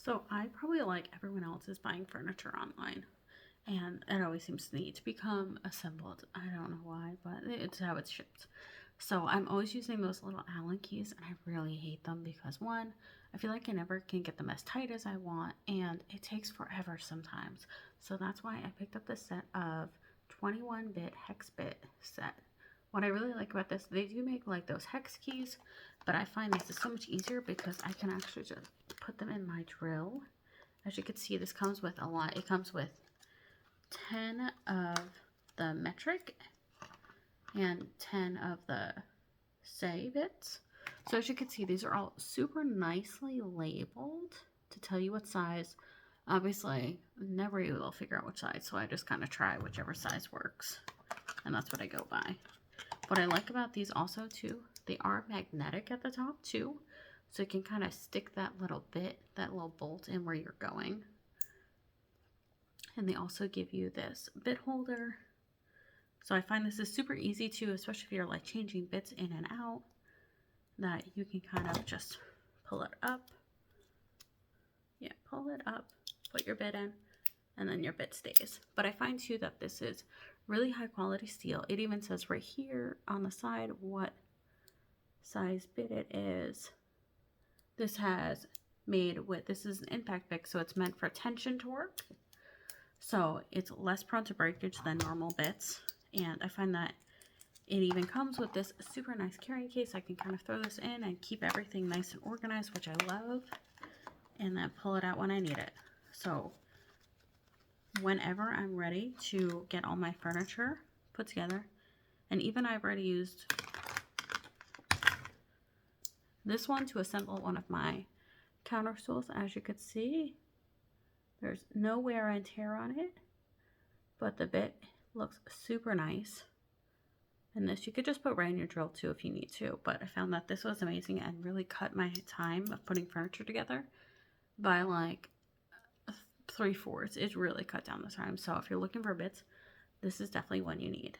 So I probably, like everyone else, is buying furniture online, and it always seems to need to become assembled. I don't know why, but it's how it's shipped. So I'm always using those little Allen keys, and I really hate them because one, I feel like I never can get them as tight as I want, and it takes forever sometimes. So that's why I picked up this set of 21-bit hex bit set. What I really like about this, they do make like those hex keys, but I find this is so much easier because I can actually just put them in my drill. As you can see, this comes with a lot. It comes with 10 of the metric and 10 of the say bits. So as you can see, these are all super nicely labeled to tell you what size. Obviously, never able to figure out which size, so I just kind of try whichever size works, and that's what I go by. What I like about these also too, they are magnetic at the top too, so you can kind of stick that little bit, that little bolt in where you're going. And they also give you this bit holder. So I find this is super easy too, especially if you're like changing bits in and out, that you can kind of just pull it up. Yeah, pull it up, put your bit in, and then your bit stays. But I find too that this is really high quality steel. It even says right here on the side what size bit it is. This has made with, this is an impact pick, so it's meant for tension torque. So it's less prone to breakage than normal bits. And I find that it even comes with this super nice carrying case. I can kind of throw this in and keep everything nice and organized, which I love. And then pull it out when I need it. So whenever I'm ready to get all my furniture put together, and even I've already used this one to assemble one of my counter stools. As you could see, there's no wear and tear on it, but the bit looks super nice. And this you could just put right in your drill too if you need to, but I found that this was amazing and really cut my time of putting furniture together by like 3/4. It really cut down the time. So if you're looking for bits, this is definitely one you need.